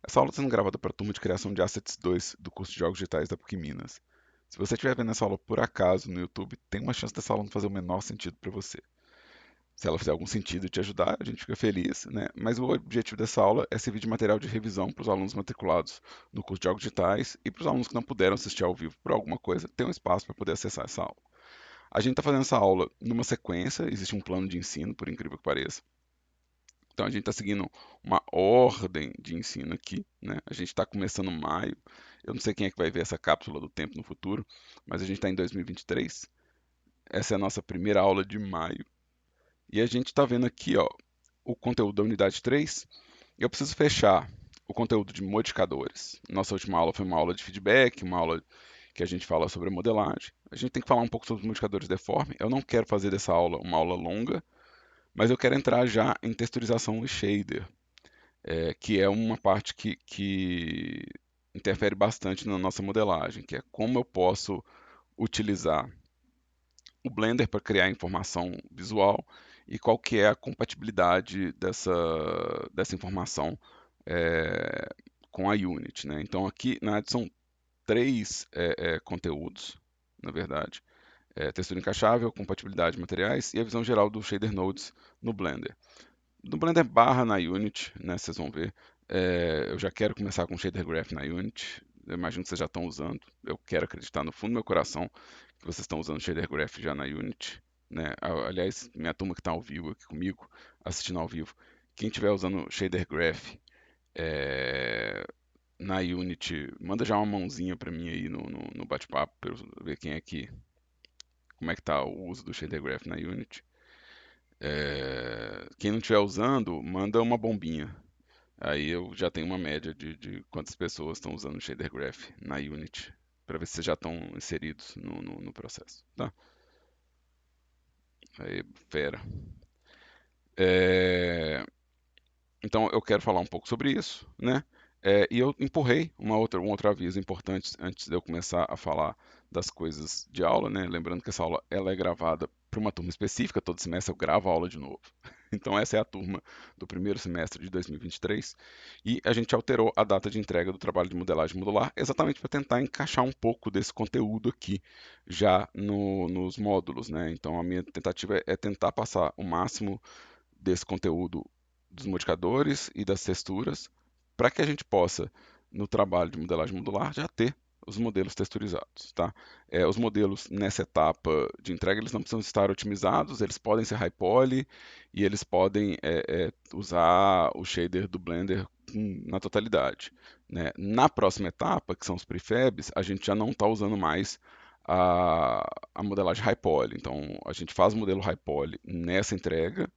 Essa aula está sendo gravada para a turma de criação de Assets 2 do curso de Jogos Digitais da PUC Minas. Se você estiver vendo essa aula por acaso no YouTube, tem uma chance dessa aula não fazer o menor sentido para você. Se ela fizer algum sentido e te ajudar, a gente fica feliz, né? Mas o objetivo dessa aula é servir de material de revisão para os alunos matriculados no curso de Jogos Digitais e para os alunos que não puderam assistir ao vivo por alguma coisa, ter um espaço para poder acessar essa aula. A gente está fazendo essa aula numa sequência, existe um plano de ensino, por incrível que pareça. Então a gente está seguindo uma ordem de ensino aqui, né? A gente está começando maio. Eu não sei quem é que vai ver essa cápsula do tempo no futuro, mas a gente está em 2023. Essa é a nossa primeira aula de maio. E a gente está vendo aqui, ó, o conteúdo da unidade 3. Eu preciso fechar o conteúdo de modificadores. Nossa última aula foi uma aula de feedback, uma aula que a gente fala sobre a modelagem. A gente tem que falar um pouco sobre os modificadores deforme. Eu não quero fazer dessa aula uma aula longa, mas eu quero entrar já em texturização e shader, que é uma parte que interfere bastante na nossa modelagem, que é como eu posso utilizar o Blender para criar informação visual e qual que é a compatibilidade dessa informação é, com a Unity, né? Então aqui na verdade, são três conteúdos, na verdade. Textura encaixável, compatibilidade de materiais e a visão geral do shader nodes no Blender. No Blender barra na Unity, né, vocês vão ver. Eu já quero começar com Shader Graph na Unity. Eu imagino que vocês já estão usando. Eu quero acreditar no fundo do meu coração que vocês estão usando Shader Graph já na Unity. Né? Aliás, minha turma que está ao vivo aqui comigo, assistindo ao vivo, quem estiver usando Shader Graph é, na Unity, manda já uma mãozinha para mim aí no bate-papo para eu ver quem é que, como é que está o uso do Shader Graph na Unity. Quem não estiver usando, manda uma bombinha. Aí eu já tenho uma média de quantas pessoas estão usando o Shader Graph na Unity, para ver se vocês já estão inseridos no processo. Tá? Aí, fera. É, Então eu quero falar um pouco sobre isso, né? E eu empurrei um outro aviso importante antes de eu começar a falar das coisas de aula, né? Lembrando que essa aula ela é gravada para uma turma específica, todo semestre eu gravo a aula de novo. Então essa é a turma do primeiro semestre de 2023 e a gente alterou a data de entrega do trabalho de modelagem modular exatamente para tentar encaixar um pouco desse conteúdo aqui já nos módulos, né? Então a minha tentativa é tentar passar o máximo desse conteúdo dos modificadores e das texturas, para que a gente possa, no trabalho de modelagem modular, já ter os modelos texturizados, tá? Os modelos nessa etapa de entrega eles não precisam estar otimizados, eles podem ser high poly e eles podem usar o shader do Blender na totalidade, né? Na próxima etapa, que são os prefabs, a gente já não está usando mais a modelagem high poly. Então a gente faz o modelo high poly nessa entrega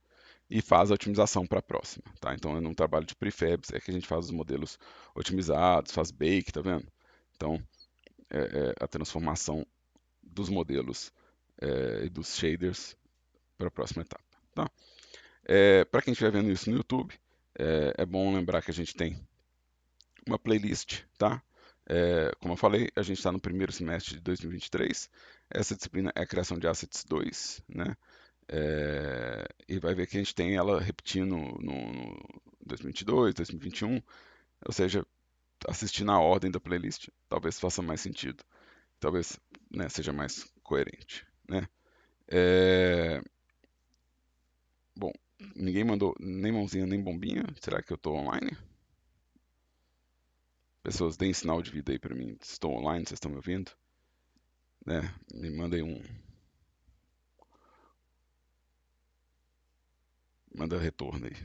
e faz a otimização para a próxima, tá? Então, no trabalho de prefabs é que a gente faz os modelos otimizados, faz bake, tá vendo? Então, a transformação dos modelos e dos shaders para a próxima etapa, tá? Para quem estiver vendo isso no YouTube, é bom lembrar que a gente tem uma playlist, tá? Como eu falei, a gente está no primeiro semestre de 2023. Essa disciplina é a criação de assets 2, né? E vai ver que a gente tem ela repetindo no 2022, 2021, ou seja, assistir na ordem da playlist talvez faça mais sentido, talvez, né, seja mais coerente, né? É, Bom, ninguém mandou nem mãozinha nem bombinha, será que eu estou online? Pessoas, deem sinal de vida aí para mim, estou online, vocês estão me ouvindo? Né? Me mandem manda retorno aí.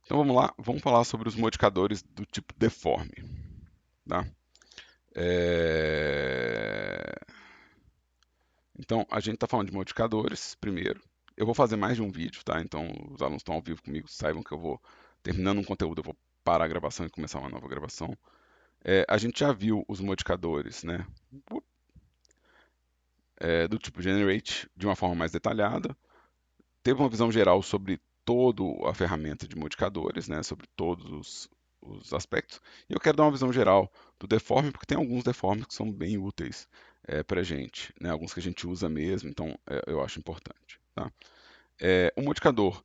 Então vamos lá, vamos falar sobre os modificadores do tipo deforme, tá? É, Então, a gente está falando de modificadores primeiro. Eu vou fazer mais de um vídeo, tá? Então, os alunos estão ao vivo comigo, saibam que eu vou, terminando um conteúdo, eu vou parar a gravação e começar uma nova gravação. A gente já viu os modificadores, né? Do tipo Generate de uma forma mais detalhada. Teve uma visão geral sobre toda a ferramenta de modificadores, né? Sobre todos os aspectos. E eu quero dar uma visão geral do deforme, porque tem alguns deformes que são bem úteis para a gente, né? Alguns que a gente usa mesmo, então eu acho importante. Tá? O modificador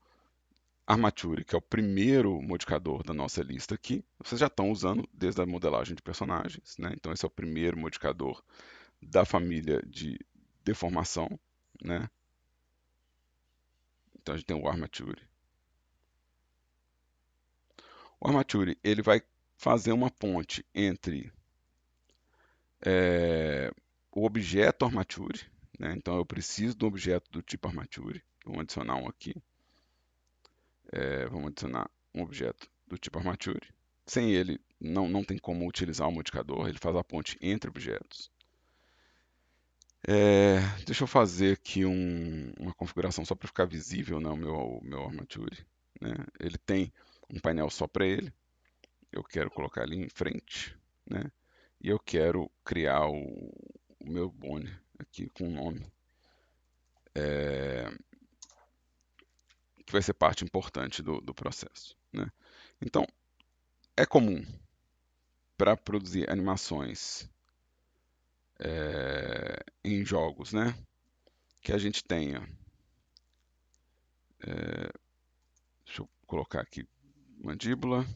Armature, que é o primeiro modificador da nossa lista aqui, vocês já estão usando desde a modelagem de personagens, né? Então esse é o primeiro modificador da família de deformação, né? Então a gente tem o Armature. O Armature, ele vai fazer uma ponte entre o objeto Armature, né? Então eu preciso de um objeto do tipo Armature. Vamos adicionar um aqui. Vamos adicionar um objeto do tipo Armature. Sem ele, não tem como utilizar o modificador, ele faz a ponte entre objetos. Deixa eu fazer aqui uma configuração só para ficar visível, né, o meu Armature. Né? Ele tem um painel só para ele. Eu quero colocar ele em frente. Né? E eu quero criar o meu Bone aqui com um nome. Que vai ser parte importante do processo. Né? Então, é comum para produzir animações em jogos, né? Que a gente tenha. Deixa eu colocar aqui mandíbula,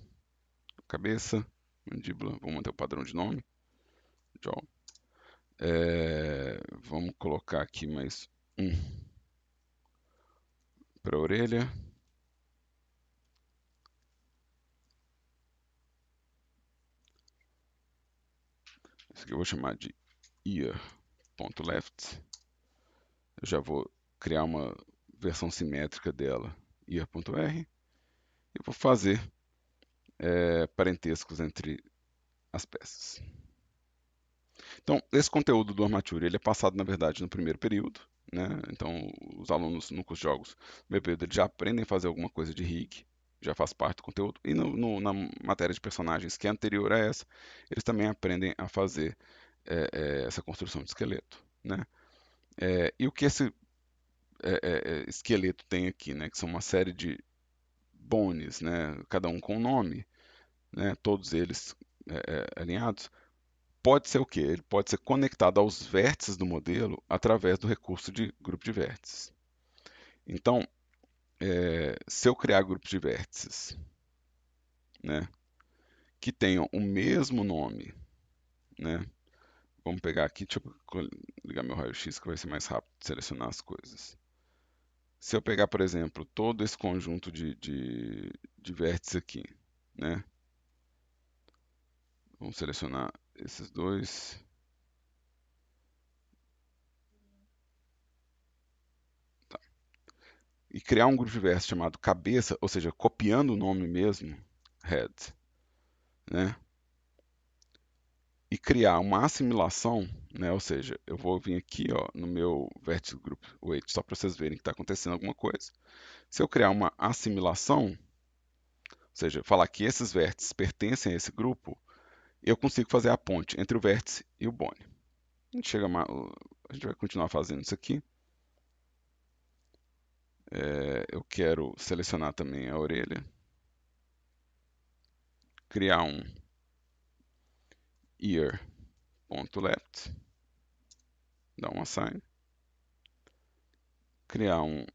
cabeça, mandíbula. Vamos manter o padrão de nome. Jaw. Vamos colocar aqui mais um para a orelha. Esse aqui eu vou chamar de ear.left. Eu já vou criar uma versão simétrica dela, ear.r. E vou fazer parentescos entre as peças. Então, esse conteúdo do Armature, ele é passado, na verdade, no primeiro período, né? Então, os alunos no curso de jogos, no primeiro período, eles já aprendem a fazer alguma coisa de rig, já faz parte do conteúdo. E na matéria de personagens, que é anterior a essa, eles também aprendem a fazer essa construção de esqueleto, né? E o que esse esqueleto tem aqui, né? Que são uma série de bones, né? Cada um com um nome, né? Todos eles alinhados. Pode ser o quê? Ele pode ser conectado aos vértices do modelo através do recurso de grupo de vértices. Então, se eu criar grupos de vértices, né, que tenham o mesmo nome, né, vamos pegar aqui, deixa eu ligar meu raio-x que vai ser mais rápido de selecionar as coisas. Se eu pegar, por exemplo, todo esse conjunto de vértices aqui, né, vamos selecionar esses dois. E criar um grupo de vértices chamado cabeça, ou seja, copiando o nome mesmo, head, né? E criar uma assimilação, né? Ou seja, eu vou vir aqui, ó, no meu vértice group weight, só para vocês verem que está acontecendo alguma coisa. Se eu criar uma assimilação, ou seja, falar que esses vértices pertencem a esse grupo, eu consigo fazer a ponte entre o vértice e o bone. A gente vai continuar fazendo isso aqui. Eu quero selecionar também a orelha, criar um ear.left, dar um assign, criar um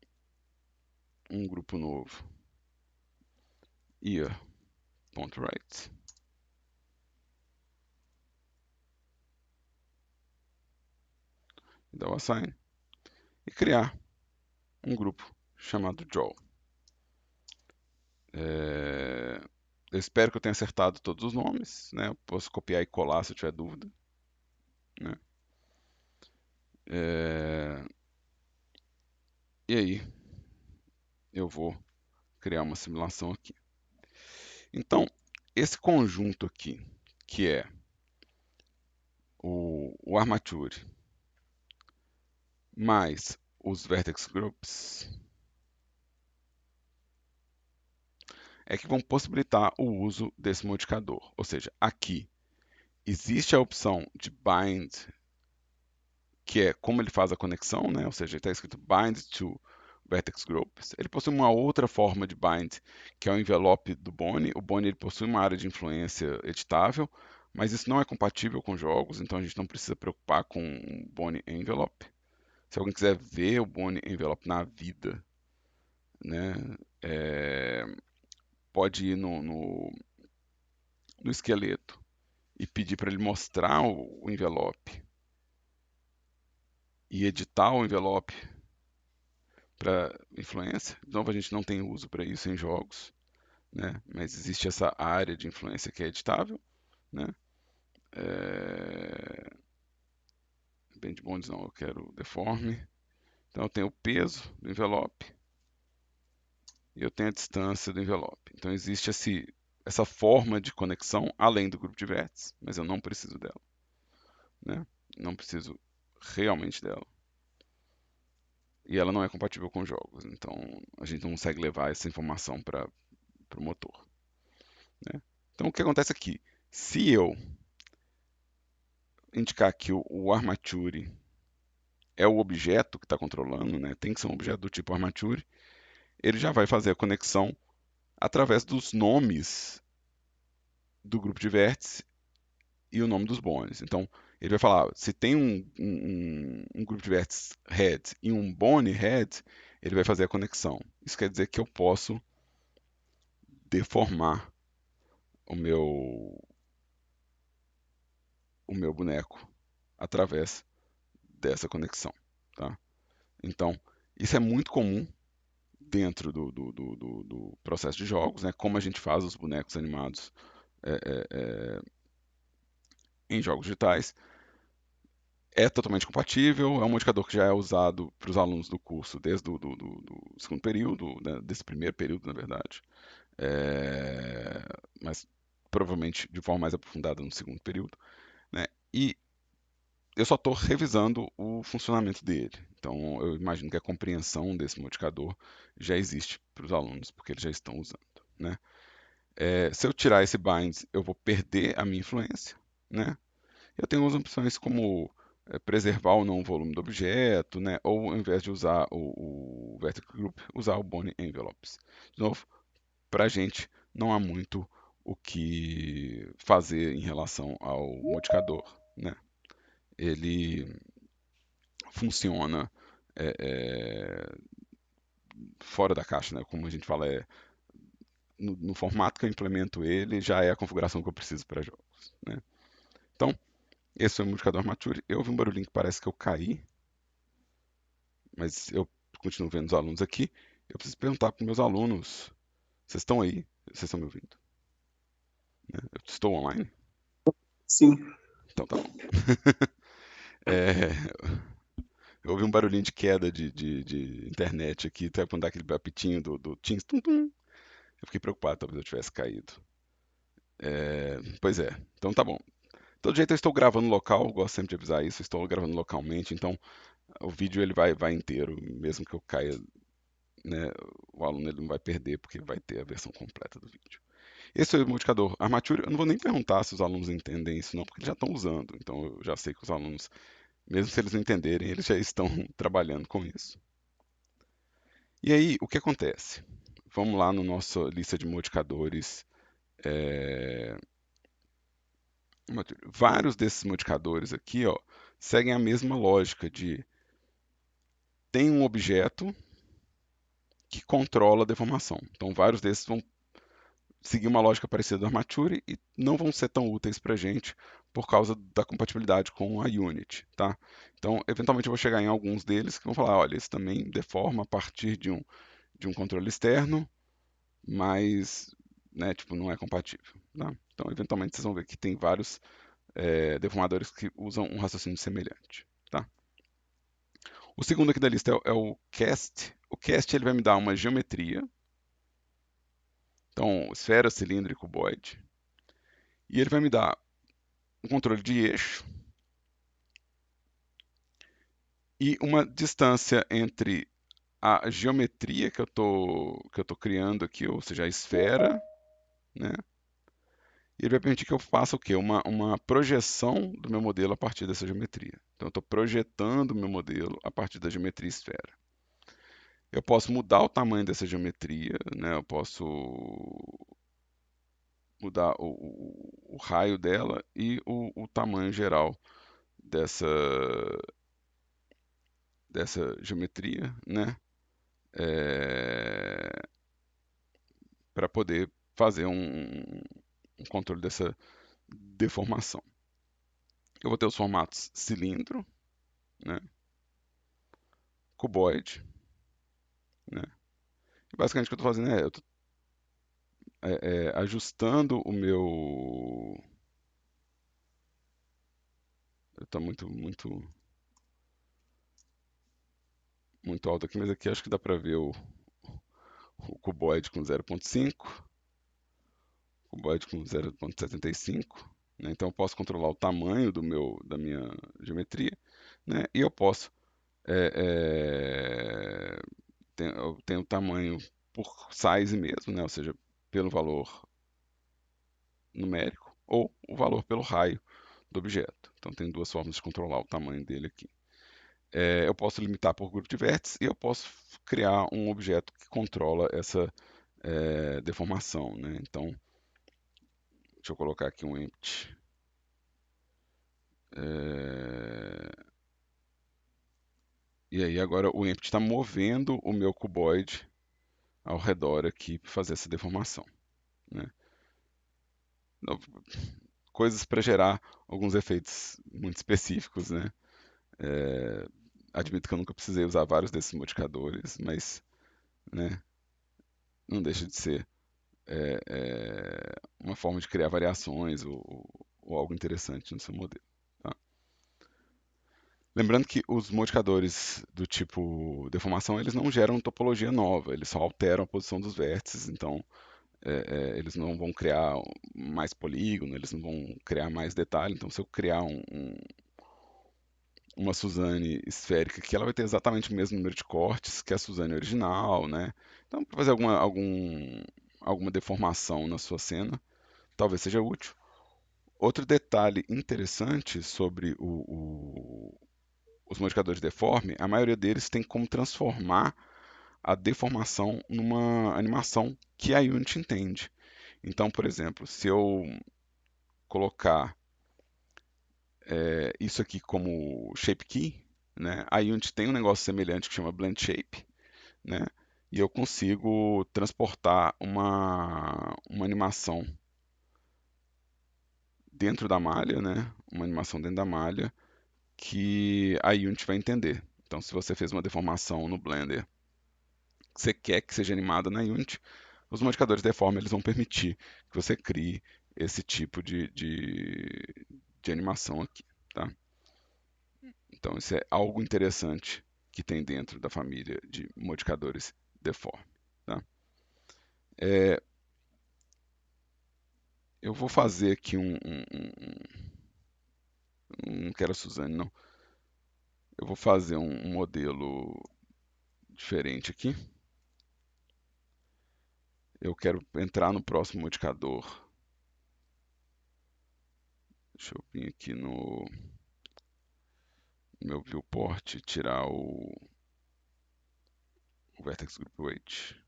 grupo novo, ear.right, dar o assign e criar um grupo chamado jaw. Eu espero que eu tenha acertado todos os nomes, né? Eu posso copiar e colar se eu tiver dúvida, né? E aí eu vou criar uma simulação aqui. Então, esse conjunto aqui, que é o armature mais os vertex groups, é que vão possibilitar o uso desse modificador. Ou seja, aqui existe a opção de bind, que é como ele faz a conexão, né? Ou seja, está escrito bind to vertex groups. Ele possui uma outra forma de bind, que é o envelope do Bone. O Bone ele possui uma área de influência editável, mas isso não é compatível com jogos, então a gente não precisa preocupar com o Bone envelope. Se alguém quiser ver o Bone envelope na vida, né? É, pode ir no esqueleto e pedir para ele mostrar o envelope e editar o envelope para influência. De novo, a gente não tem uso para isso em jogos, né? Mas existe essa área de influência que é editável, né? É... Band bonds não, eu quero deforme. Então eu tenho o peso do envelope e eu tenho a distância do envelope. Então existe essa forma de conexão além do grupo de vértices, mas eu não preciso dela, né? Não preciso realmente dela. E ela não é compatível com jogos, então a gente não consegue levar essa informação para o motor, né? Então o que acontece aqui? Se eu indicar que o armature é o objeto que está controlando, né? Tem que ser um objeto do tipo armature, ele já vai fazer a conexão através dos nomes do grupo de vértices e o nome dos bones. Então, ele vai falar, se tem um grupo de vértices head e um bone head, ele vai fazer a conexão. Isso quer dizer que eu posso deformar o meu boneco através dessa conexão, tá? Então, isso é muito comum dentro do processo de jogos, né? Como a gente faz os bonecos animados é, em jogos digitais. É totalmente compatível, é um modificador que já é usado para os alunos do curso desde do segundo período, né? Desse primeiro período, na verdade. É, mas provavelmente de forma mais aprofundada no segundo período, né? E eu só estou revisando o funcionamento dele. Então, eu imagino que a compreensão desse modificador já existe para os alunos, porque eles já estão usando, né? Se eu tirar esse bind, eu vou perder a minha influência, né? Eu tenho algumas opções como preservar ou não o volume do objeto, né? Ou ao invés de usar o vertex group, usar o bone envelopes. De novo, para a gente não há muito o que fazer em relação ao modificador, né? Ele funciona é, é, fora da caixa, né? Como a gente fala, no formato que eu implemento ele, já é a configuração que eu preciso para jogos, né? Então, esse foi o modificador Mature. Eu ouvi um barulhinho que parece que eu caí, mas eu continuo vendo os alunos aqui. Eu preciso perguntar para os meus alunos: vocês estão aí? Vocês estão me ouvindo? Né? Eu estou online? Sim. Então tá bom. É, eu ouvi um barulhinho de queda de internet aqui, até quando dá aquele apitinho do Teams. Tum, tum. Eu fiquei preocupado, talvez eu tivesse caído. Pois é, então tá bom. De todo jeito eu estou gravando local, gosto sempre de avisar isso, estou gravando localmente, então o vídeo ele vai inteiro, mesmo que eu caia, né, o aluno ele não vai perder, porque vai ter a versão completa do vídeo. Esse é o modificador Armature, eu não vou nem perguntar se os alunos entendem isso não, porque eles já estão usando, então eu já sei que os alunos, mesmo se eles não entenderem, eles já estão trabalhando com isso. E aí, o que acontece? Vamos lá na nossa lista de modificadores. é, Vários desses modificadores aqui, ó, seguem a mesma lógica de tem um objeto que controla a deformação. Então, vários desses vão seguir uma lógica parecida do Armature e não vão ser tão úteis para a gente por causa da compatibilidade com a Unity, tá? Então, eventualmente eu vou chegar em alguns deles que vão falar, olha, esse também deforma a partir de um controle externo, mas, né, tipo, não é compatível, tá? Então, eventualmente vocês vão ver que tem vários deformadores que usam um raciocínio semelhante, tá? O segundo aqui da lista é o cast. O cast ele vai me dar uma geometria, então esfera, cilindro e cuboide, e ele vai me dar um controle de eixo e uma distância entre a geometria que eu tô criando aqui, ou seja, a esfera, né? E ele vai permitir que eu faça o quê? Uma projeção do meu modelo a partir dessa geometria. Então, eu estou projetando o meu modelo a partir da geometria esfera. Eu posso mudar o tamanho dessa geometria, né? Eu posso mudar o raio dela e o tamanho geral dessa, dessa geometria, né? para poder fazer um controle dessa deformação. Eu vou ter os formatos cilindro, né, cuboide, né. E basicamente o que eu estou fazendo é, eu estou ajustando o meu... Está muito alto aqui, mas aqui acho que dá para ver o cuboide com 0,5, o cuboide com 0,75, né? Então eu posso controlar o tamanho da minha geometria, né? E eu posso eu tenho o tamanho por size mesmo, né? Ou seja, pelo valor numérico ou o valor pelo raio do objeto. Então tem duas formas de controlar o tamanho dele aqui. Eu posso limitar por grupo de vértices e eu posso criar um objeto que controla essa deformação, né? Então, deixa eu colocar aqui um empty. E aí agora o empty está movendo o meu cuboide ao redor aqui para fazer essa deformação, né? Então, coisas para gerar alguns efeitos muito específicos, né? É, admito que eu nunca precisei usar vários desses modificadores, mas, né, não deixa de ser uma forma de criar variações ou algo interessante no seu modelo. Tá? Lembrando que os modificadores do tipo deformação, eles não geram topologia nova, eles só alteram a posição dos vértices, então eles não vão criar mais polígono, eles não vão criar mais detalhe. Então, se eu criar uma Suzane esférica que ela vai ter exatamente o mesmo número de cortes que a Suzane original, né? Então, para fazer alguma deformação na sua cena, talvez seja útil. Outro detalhe interessante sobre os modificadores de deforme, a maioria deles tem como transformar a deformação numa animação que a Unity entende. Então, por exemplo, se eu colocar isso aqui como shape key, né, a Unity tem um negócio semelhante que chama blend shape, né, e eu consigo transportar uma animação dentro da malha, né, uma animação dentro da malha que a Unity vai entender. Então, se você fez uma deformação no Blender que você quer que seja animada na Unity, os modificadores de deforme eles vão permitir que você crie esse tipo de animação aqui, tá? Então, isso é algo interessante que tem dentro da família de modificadores deforme, tá? É, eu vou fazer aqui não quero a Suzane, não. Eu vou fazer um modelo diferente aqui. Eu quero entrar no próximo modificador. Deixa eu vir aqui no meu viewport e tirar o Vertex Group Weight.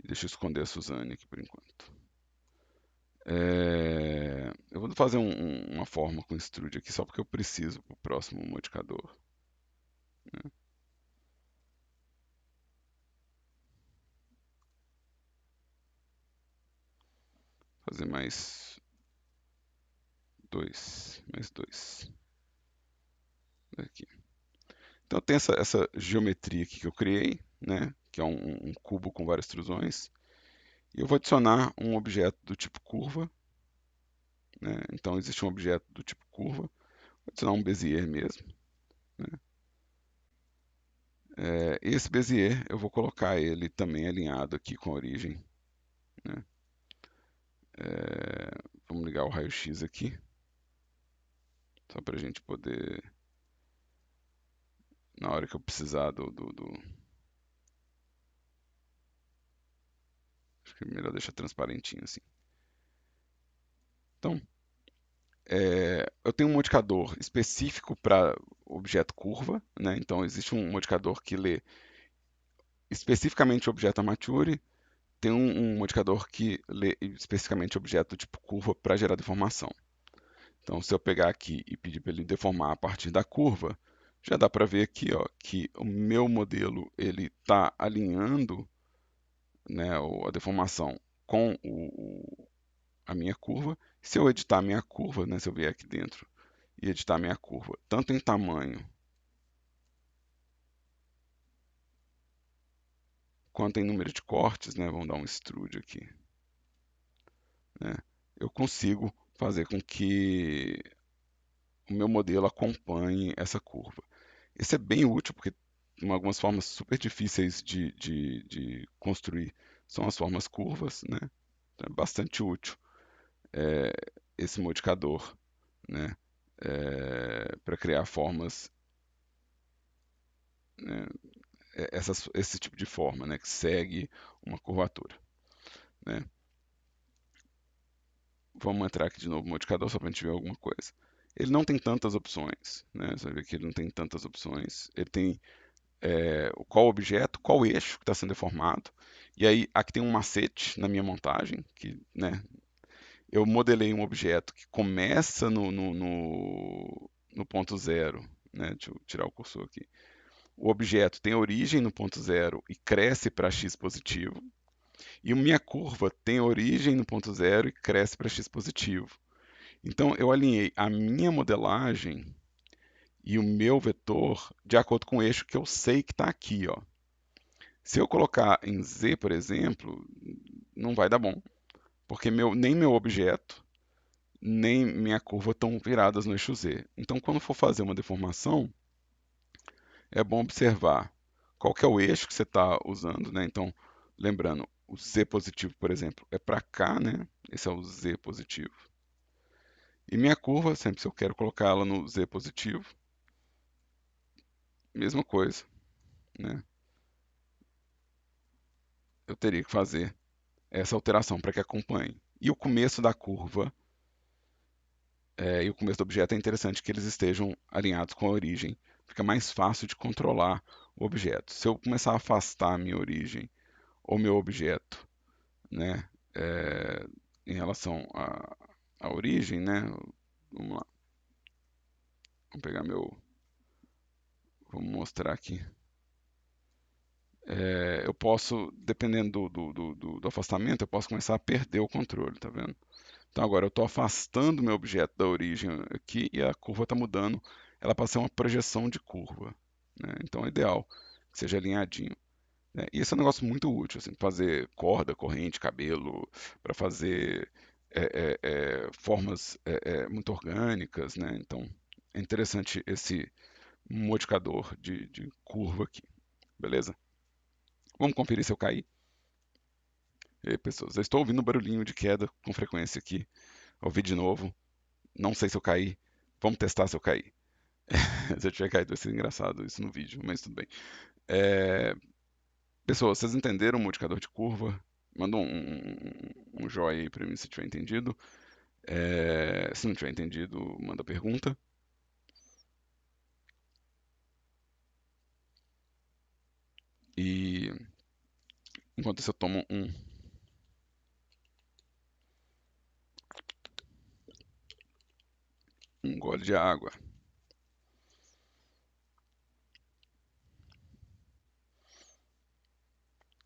E deixa eu esconder a Suzane aqui por enquanto. Eu vou fazer uma forma com extrude aqui só porque eu preciso para o próximo modificador, né? Fazer mais dois aqui. Então tem essa geometria aqui que eu criei, né? Que é um cubo com várias extrusões. E eu vou adicionar um objeto do tipo curva, né? Então existe um objeto do tipo curva. Vou adicionar um Bezier mesmo, né? Esse Bezier eu vou colocar ele também alinhado aqui com a origem, né? Vamos ligar o raio-x aqui, só para a gente poder, na hora que eu precisar acho que é melhor deixar transparentinho assim. Então, eu tenho um modificador específico para objeto curva, né? Então existe um modificador que lê especificamente o objeto armature, tem um modificador que lê especificamente o objeto tipo curva para gerar deformação. Então, se eu pegar aqui e pedir para ele deformar a partir da curva, Já dá para ver aqui, ó, que o meu modelo ele está alinhando, né, a deformação com a minha curva. Se eu editar a minha curva, né, se eu vier aqui dentro e editar a minha curva, tanto em tamanho quanto em número de cortes, né, vamos dar um extrude aqui, né, eu consigo fazer com que o meu modelo acompanhe essa curva. Isso é bem útil porque algumas formas super difíceis de construir são as formas curvas, né? Então, é bastante útil é, esse modificador, né? Para criar formas, né? Esse tipo de forma, né? Que segue uma curvatura, né? Vamos entrar aqui de novo no modificador só para a gente ver alguma coisa. Ele não tem tantas opções, né? Você vai ver que ele não tem tantas opções. Ele tem qual objeto, qual eixo que está sendo deformado. E aí, aqui tem um macete na minha montagem, que, né, eu modelei um objeto que começa no ponto zero, né, deixa eu tirar o cursor aqui. O objeto tem origem no ponto zero e cresce para x positivo. E a minha curva tem origem no ponto zero e cresce para x positivo. Então, eu alinhei a minha modelagem e o meu vetor de acordo com o eixo que eu sei que está aqui, ó. Se eu colocar em Z, por exemplo, não vai dar bom, porque nem meu objeto, nem minha curva estão viradas no eixo Z. Então, quando for fazer uma deformação, é bom observar qual que é o eixo que você está usando, né? Então, lembrando, o Z positivo, por exemplo, é para cá, né? Esse é o Z positivo. E minha curva, sempre se eu quero colocar ela no Z positivo, mesma coisa, né? Eu teria que fazer essa alteração para que acompanhe. E o começo da curva e o começo do objeto é interessante que eles estejam alinhados com a origem. Fica mais fácil de controlar o objeto. Se eu começar a afastar a minha origem ou meu objeto, né, em relação à origem, né, vamos lá, vamos pegar meu, vamos mostrar aqui. Eu posso, dependendo do afastamento, eu posso começar a perder o controle, tá vendo? Então agora eu estou afastando meu objeto da origem aqui e a curva está mudando. Ela passa a ser uma projeção de curva, né? Então é ideal que seja alinhadinho, né? E esse é um negócio muito útil, assim, pra fazer corda, corrente, cabelo, para fazer formas muito orgânicas, né? Então é interessante esse modificador de curva aqui, beleza? Vamos conferir se eu caí. E aí, pessoas, eu estou ouvindo um barulhinho de queda com frequência aqui. Ouvi de novo. Não sei se eu caí. Vamos testar se eu caí. Se eu tiver caído vai ser engraçado isso no vídeo, mas tudo bem. É... Pessoal, vocês entenderam o modificador de curva? Manda um joinha aí pra mim se tiver entendido. Se não tiver entendido, manda pergunta. E enquanto isso eu tomo um gole de água.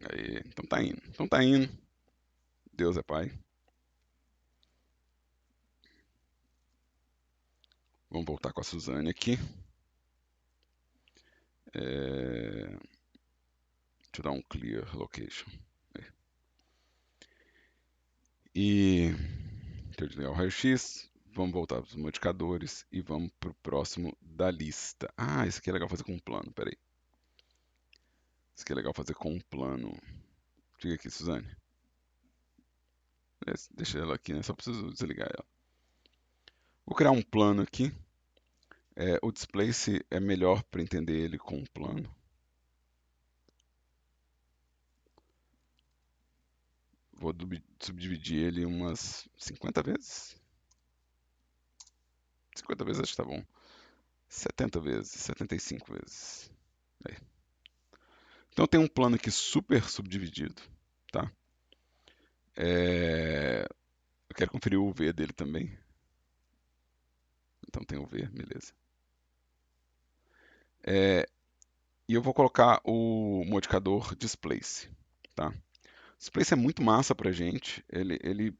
Aí, então tá indo. Então tá indo. Deus é Pai. Vamos voltar com a Suzane aqui. Deixa eu dar um clear location. E deixa eu desligar o raio-x. Vamos voltar para os modificadores e vamos para o próximo da lista. Ah, isso aqui é legal fazer com um plano. Peraí. Isso aqui é legal fazer com um plano. Fica aqui, Suzane. Deixa ela aqui, né? Só preciso desligar ela. Vou criar um plano aqui. O displace é melhor para entender ele com um plano. Vou subdividir ele umas 50 vezes. 50 vezes acho que tá bom. 70 vezes, 75 vezes. Aí. Então tem um plano aqui super subdividido, tá? Eu quero conferir o V dele também. Então tem o V, beleza. E eu vou colocar o modificador Displace, tá? Displace é muito massa pra gente, ele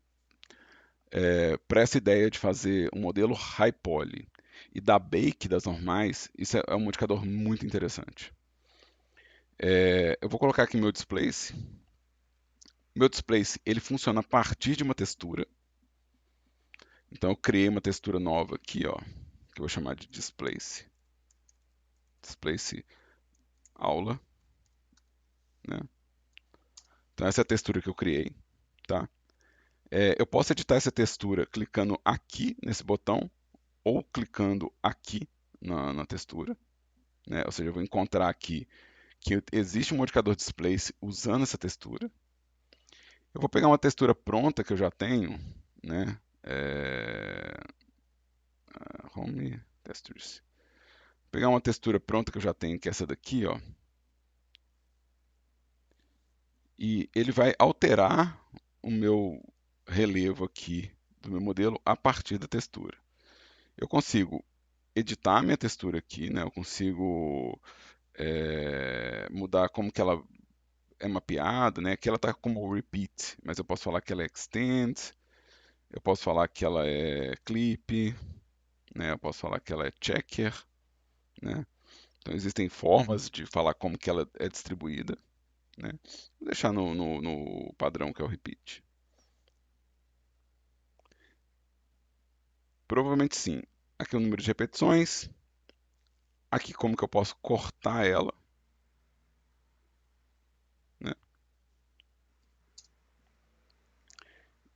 para essa ideia de fazer um modelo high poly e dar bake das normais, isso é um modificador muito interessante. Eu vou colocar aqui meu displace. Meu displace ele funciona a partir de uma textura. Então eu criei uma textura nova aqui, ó, que eu vou chamar de displace. Displace aula, né? Então essa é a textura que eu criei, tá? Eu posso editar essa textura clicando aqui nesse botão ou clicando aqui na textura, né? Ou seja, eu vou encontrar aqui que existe um modificador displace usando essa textura. Eu vou pegar uma textura pronta que eu já tenho, né? Home textures. Vou pegar uma textura pronta que eu já tenho, que é essa daqui, ó. E ele vai alterar o meu relevo aqui do meu modelo a partir da textura. Eu consigo editar a minha textura aqui, né? Eu consigo mudar como que ela é mapeada, né? Aqui ela está como repeat, mas eu posso falar que ela é extend, eu posso falar que ela é clip, né? Eu posso falar que ela é checker, né? Então existem formas de falar como que ela é distribuída, né? Vou deixar no padrão que é o repeat. Provavelmente sim. Aqui é o número de repetições. Aqui como que eu posso cortar ela, né?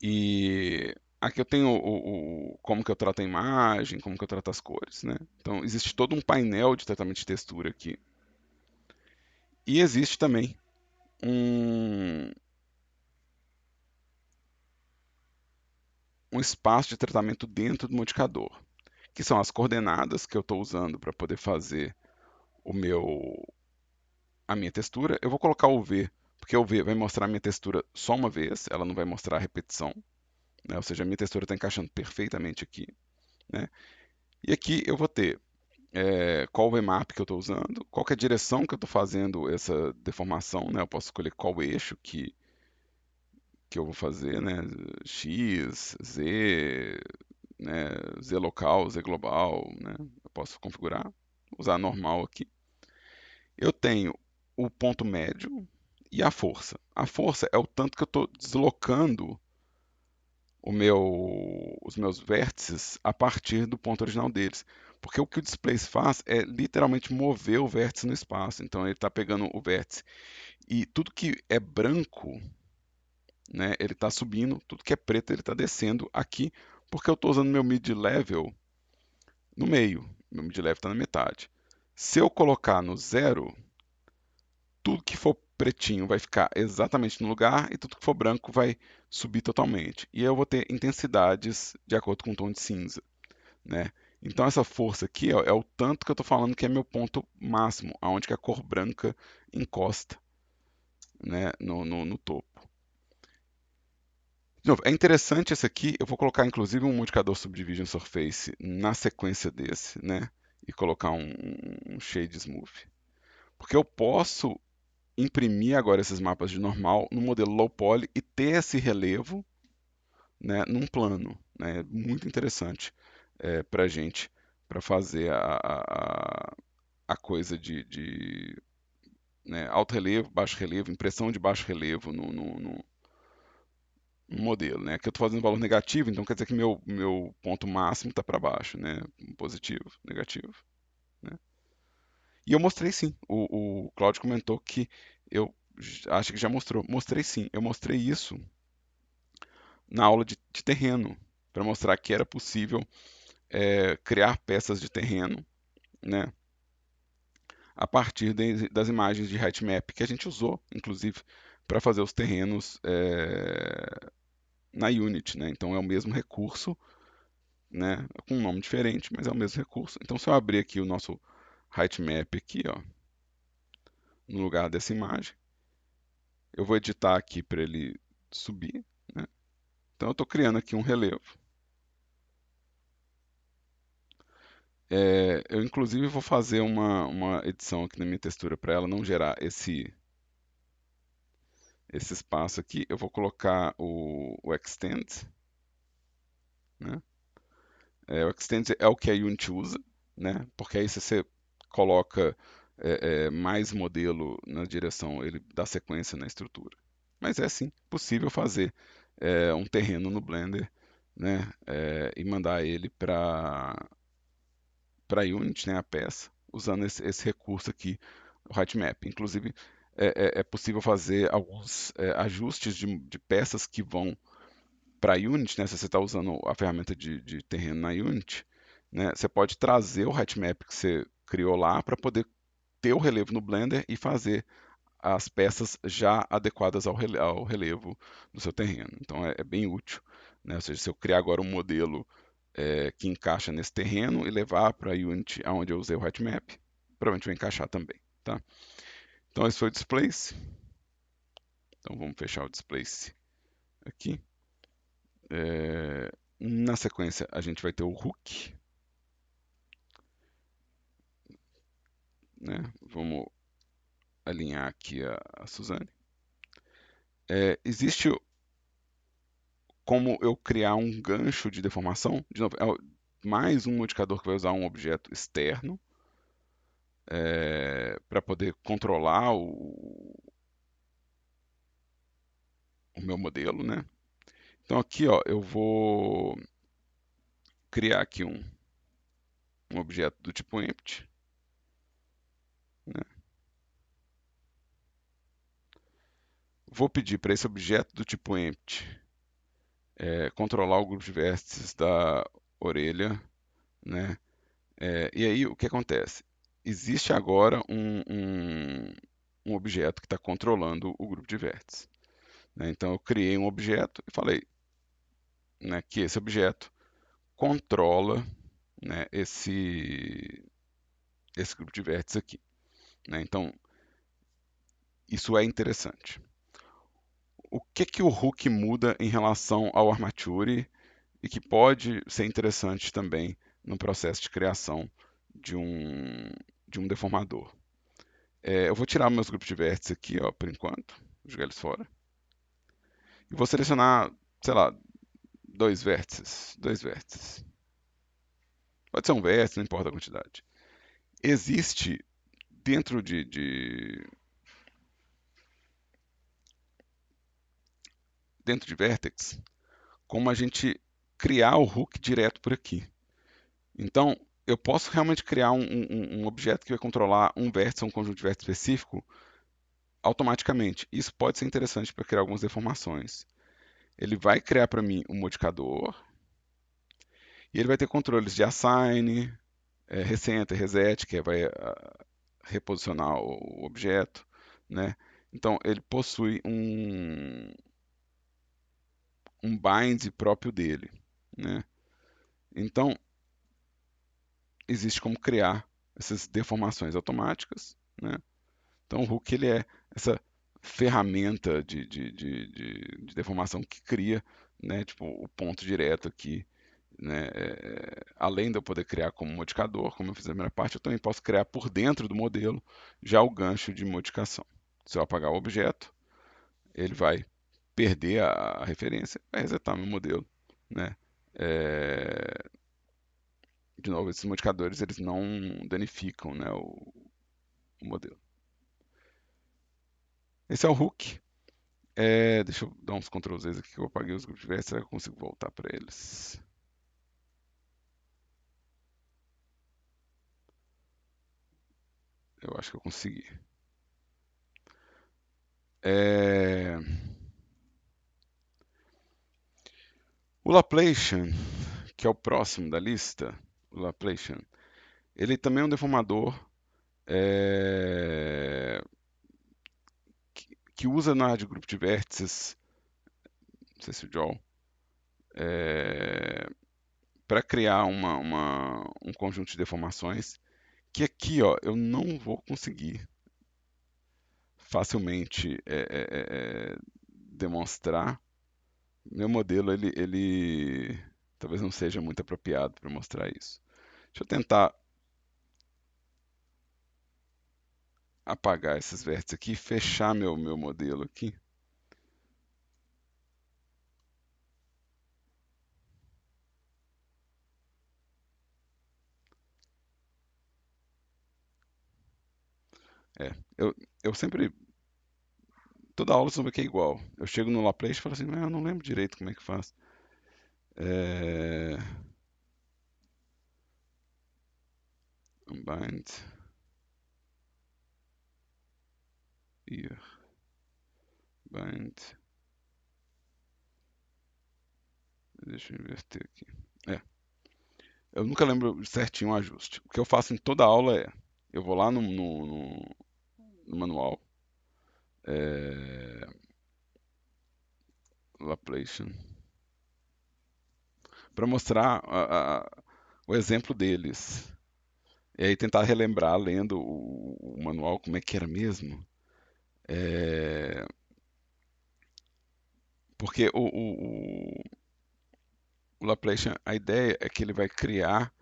E aqui eu tenho como que eu trato a imagem, como que eu trato as cores, né? Então existe todo um painel de tratamento de textura aqui. E existe também um, um espaço de tratamento dentro do modificador, que são as coordenadas que eu estou usando para poder fazer o a minha textura. Eu vou colocar o V, porque o V vai mostrar a minha textura só uma vez, ela não vai mostrar a repetição, né? Ou seja, a minha textura está encaixando perfeitamente aqui, né? E aqui eu vou ter qual o VMAP que eu estou usando, qual que é a direção que eu estou fazendo essa deformação, né? Eu posso escolher qual eixo que eu vou fazer, né? X, Z, né? Z local, Z global, né? Eu posso configurar, usar normal aqui. Eu tenho o ponto médio e a força. A força é o tanto que eu estou deslocando os meus vértices a partir do ponto original deles. Porque o que o displace faz é literalmente mover o vértice no espaço. Então ele está pegando o vértice e tudo que é branco, né, ele está subindo, tudo que é preto ele está descendo aqui, porque eu estou usando meu mid-level no meio. Meu mid-level está na metade. Se eu colocar no zero, tudo que for pretinho vai ficar exatamente no lugar e tudo que for branco vai subir totalmente. E eu vou ter intensidades de acordo com o tom de cinza, né? Então essa força aqui ó, é o tanto que eu estou falando que é meu ponto máximo, aonde que a cor branca encosta, né, no topo. De novo, é interessante esse aqui, eu vou colocar inclusive um modificador Subdivision Surface na sequência desse, né? E colocar um Shade Smooth. Porque eu posso imprimir agora esses mapas de normal no modelo low poly e ter esse relevo, né, num plano, né, muito interessante para a gente, para fazer a coisa né, alto relevo, baixo relevo, impressão de baixo relevo no modelo, né? Aqui eu estou fazendo valor negativo, então quer dizer que meu ponto máximo está para baixo, né? Positivo, negativo, né? E eu mostrei sim. O Claudio comentou que eu acho que já mostrou. Mostrei sim. Eu mostrei isso na aula de terreno, para mostrar que era possível criar peças de terreno, né, a partir das imagens de heightmap que a gente usou, inclusive, para fazer os terrenos na Unity. Né? Então é o mesmo recurso, né, com um nome diferente, mas é o mesmo recurso. Então se eu abrir aqui o nosso heightmap aqui, ó, no lugar dessa imagem, eu vou editar aqui para ele subir. Né? Então eu estou criando aqui um relevo. Eu inclusive vou fazer uma edição aqui na minha textura para ela não gerar esse espaço aqui. Eu vou colocar o extend, né? O extend é o que a Unity usa, né? Porque aí se você coloca mais modelo na direção, ele dá sequência na estrutura. Mas é sim possível fazer um terreno no Blender, né? E mandar ele para Unity, né? A peça, usando esse recurso aqui, o height-map. Inclusive é possível fazer alguns ajustes de peças que vão para a Unity, né, se você está usando a ferramenta de terreno na Unity, né, você pode trazer o height-map que você criou lá para poder ter o relevo no Blender e fazer as peças já adequadas ao relevo do seu terreno. Então é bem útil, né? Ou seja, se eu criar agora um modelo que encaixa nesse terreno e levar para a Unity onde eu usei o height-map, provavelmente vai encaixar também. Tá? Então esse foi o displace. Então vamos fechar o displace aqui. Na sequência, a gente vai ter o hook, né? Vamos alinhar aqui a Suzane. Existe como eu criar um gancho de deformação. De novo, mais um modificador que vai usar um objeto externo para poder controlar o meu modelo, né? Então aqui, ó, eu vou criar aqui um objeto do tipo empty, né? Vou pedir para esse objeto do tipo empty controlar o grupo de vértices da orelha, né? E aí o que acontece? Existe agora um objeto que está controlando o grupo de vértices, né? Então eu criei um objeto e falei, né, que esse objeto controla, né, esse grupo de vértices aqui, né? Então isso é interessante. O que que o hook muda em relação ao armature e que pode ser interessante também no processo de criação de um deformador? Eu vou tirar meus grupos de vértices aqui, ó, por enquanto, jogar eles fora. E vou selecionar, sei lá, dois vértices. Dois vértices. Pode ser um vértice, não importa a quantidade. Existe dentro dentro de Vertex como a gente criar o hook direto por aqui. Então, eu posso realmente criar um objeto que vai controlar um vértice, um conjunto de vértices específico, automaticamente. Isso pode ser interessante para criar algumas deformações. Ele vai criar para mim um modificador, e ele vai ter controles de assign, recenter, reset, que vai reposicionar o objeto, né? Então ele possui um bind próprio dele, né? Então existe como criar essas deformações automáticas, né? Então o Hook ele é essa ferramenta de deformação que cria, né? Tipo o ponto direto aqui, né? Além de eu poder criar como modificador, como eu fiz na primeira parte, eu também posso criar por dentro do modelo já o gancho de modificação. Se eu apagar o objeto, ele vai perder a referência, vai resetar meu modelo, né? É, De novo, esses modificadores eles não danificam, né, o modelo. Esse é o hook. Deixa eu dar uns Ctrl Z aqui que eu apaguei os grupos de vértices. Será que eu consigo voltar para eles? Eu acho que eu consegui. É... O Laplacian, que é o próximo da lista, o Laplacian, ele também é um deformador é, que usa na área de grupo de vértices, não sei se o Joel, para criar um conjunto de deformações que aqui ó, eu não vou conseguir facilmente demonstrar. Meu modelo ele talvez não seja muito apropriado para mostrar isso. Deixa eu tentar apagar esses vértices aqui e fechar meu modelo aqui. É, eu sempre, toda aula sobre que é igual. Eu chego no Laplace e falo assim, eu não lembro direito como é que faz. É, Unbind here, bind. Deixa eu inverter aqui. É, eu nunca lembro certinho o ajuste. O que eu faço em toda aula é, eu vou lá no manual, é, Laplacian, para mostrar o exemplo deles. E aí tentar relembrar, lendo o manual, como é que era mesmo. É, porque o Laplacian, a ideia é que ele vai criar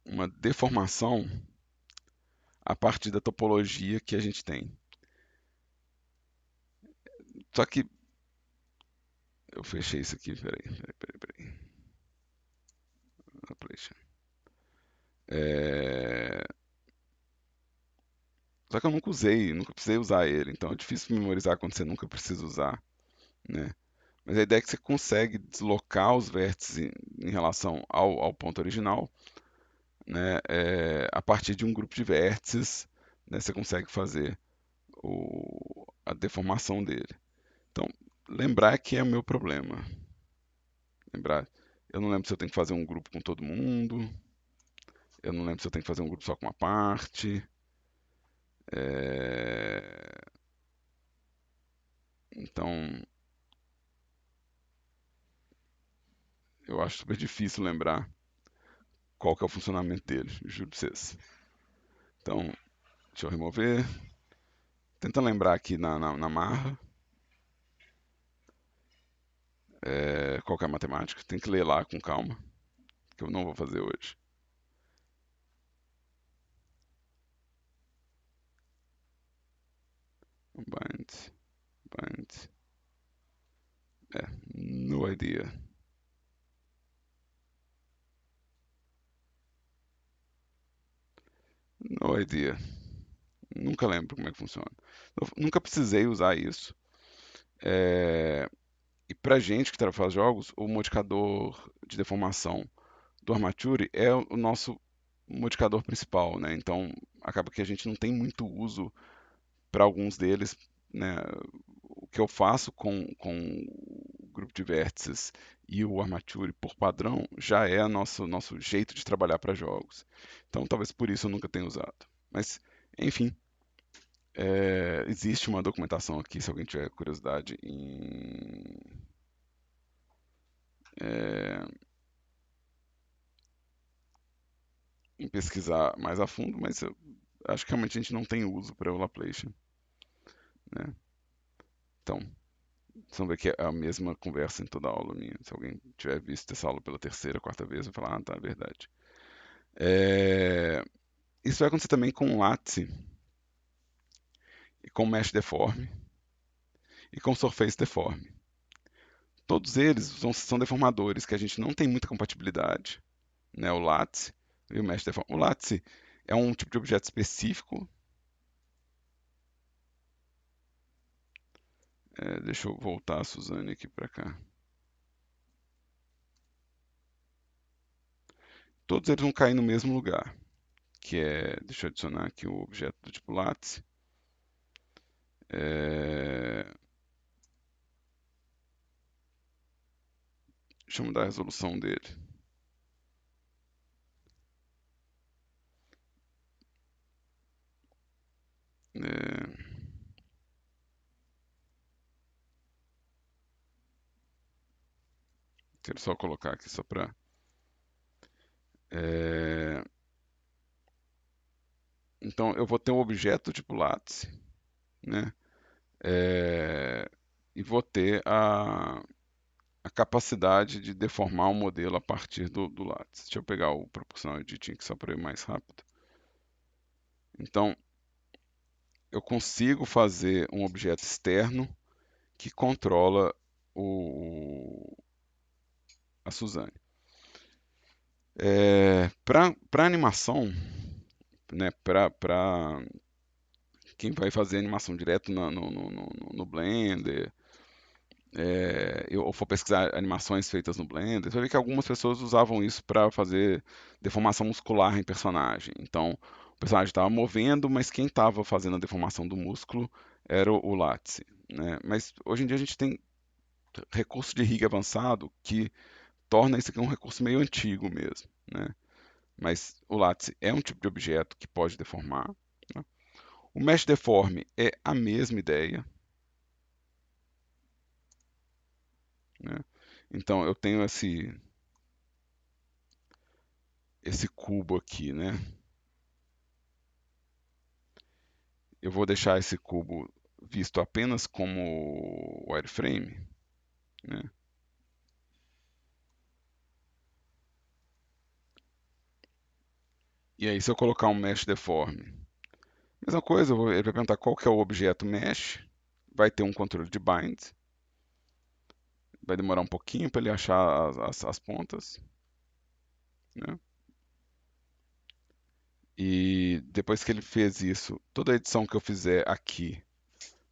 uma deformação a partir da topologia que a gente tem. Só que eu fechei isso aqui, peraí. Laplacian. É, só que eu nunca precisei usar ele, então é difícil memorizar quando você nunca precisa usar, né? Mas a ideia é que você consegue deslocar os vértices em relação ao ponto original, né? A partir de um grupo de vértices, né? Você consegue fazer a deformação dele. Então, lembrar que é o meu problema. Lembrar, eu não lembro se eu tenho que fazer um grupo com todo mundo, eu não lembro se eu tenho que fazer um grupo só com uma parte. É, Então, eu acho super difícil lembrar qual que é o funcionamento dele, juro pra vocês. Então, deixa eu remover. Tenta lembrar aqui na marra qual que é a matemática. Tem que ler lá com calma, que eu não vou fazer hoje. Bind, bind. No idea. No idea. Nunca lembro como é que funciona. Eu nunca precisei usar isso. É, E pra gente que faz jogos, o modificador de deformação do Armature é o nosso modificador principal, né? Então acaba que a gente não tem muito uso para alguns deles, né? O que eu faço com o grupo de vértices e o Armature por padrão já é nosso jeito de trabalhar para jogos. Então talvez por isso eu nunca tenha usado. Mas, enfim, existe uma documentação aqui, se alguém tiver curiosidade é, em pesquisar mais a fundo, mas eu acho que realmente a gente não tem uso para o Laplacian, né? Então, vamos ver que é a mesma conversa em toda a aula minha. Se alguém tiver visto essa aula pela terceira, quarta vez, vai falar, tá, é verdade. É, Isso vai acontecer também com Lattice, e com Mesh Deform, e com Surface Deform. Todos eles são deformadores que a gente não tem muita compatibilidade, né? O Lattice e o Mesh Deform. O Lattice é um tipo de objeto específico. Deixa eu voltar a Suzane aqui para cá. Todos eles vão cair no mesmo lugar, que é, deixa eu adicionar aqui o objeto do tipo Lattice. É, Deixa eu mudar a resolução dele. É, Quero só colocar aqui só para. É, então eu vou ter um objeto do tipo Lattice, né? É, e vou ter a capacidade de deformar um modelo a partir do Lattice. Deixa eu pegar o proporcional editing aqui só para ir mais rápido. Então, eu consigo fazer um objeto externo que controla a Suzane. Para animação, né, para quem vai fazer animação direto no Blender, ou for pesquisar animações feitas no Blender, você vai ver que algumas pessoas usavam isso para fazer deformação muscular em personagem. Então, o personagem estava movendo, mas quem estava fazendo a deformação do músculo era o látice, né? Mas hoje em dia a gente tem recurso de rig avançado que torna isso aqui um recurso meio antigo mesmo, né? Mas o látice é um tipo de objeto que pode deformar, né? O mesh deforme é a mesma ideia, né? Então eu tenho esse cubo aqui, né? Eu vou deixar esse cubo visto apenas como wireframe, né? E aí se eu colocar um mesh deforme, mesma coisa, ele vai perguntar qual que é o objeto mesh, vai ter um controle de bind, vai demorar um pouquinho para ele achar as pontas, né? E depois que ele fez isso, toda a edição que eu fizer aqui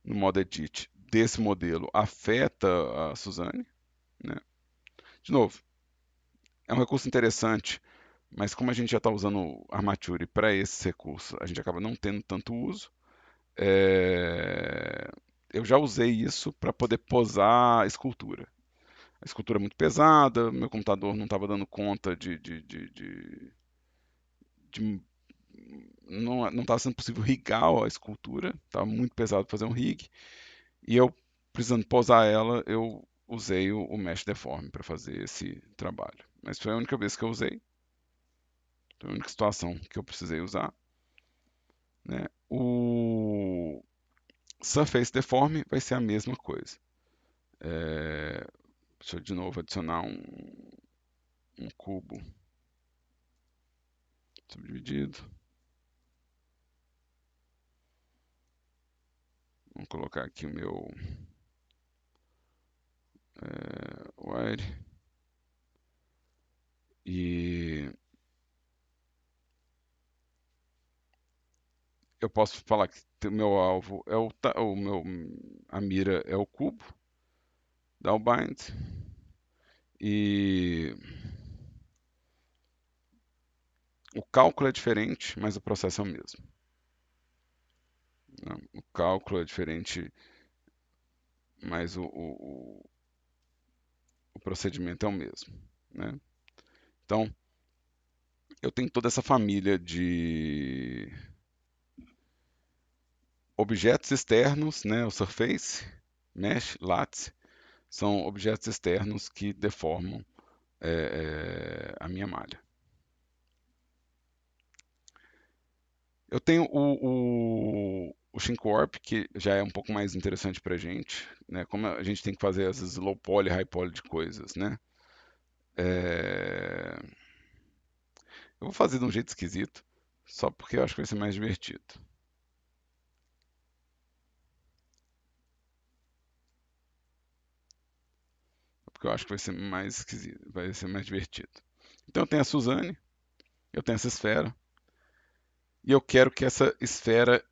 no modo Edit desse modelo afeta a Suzane, né? De novo, é um recurso interessante, mas como a gente já está usando Armature para esse recurso, a gente acaba não tendo tanto uso. É, Eu já usei isso para poder posar a escultura. A escultura é muito pesada, meu computador não estava dando conta de não estava sendo possível rigar a escultura, estava muito pesado fazer um rig, e eu, precisando posar ela, eu usei o Mesh Deform para fazer esse trabalho. Mas foi a única vez que eu usei, foi a única situação que eu precisei usar, né? O Surface Deform vai ser a mesma coisa. É, Deixa eu de novo adicionar um cubo subdividido. Vamos colocar aqui o meu wire. E eu posso falar que o meu alvo é a mira é o cubo, dá o bind. E o cálculo é diferente, mas o processo é o mesmo, né? O cálculo é diferente, mas o procedimento é o mesmo, né? Então, eu tenho toda essa família de objetos externos, né? O surface, mesh, lattice, são objetos externos que deformam a minha malha. Eu tenho o Shrink Warp, que já é um pouco mais interessante para a gente, né? Como a gente tem que fazer às vezes low poly, high poly de coisas, né? É, Eu vou fazer de um jeito esquisito, só porque eu acho que vai ser mais divertido. Porque eu acho que vai ser mais esquisito, vai ser mais divertido. Então eu tenho a Suzane, eu tenho essa esfera, e eu quero que essa esfera,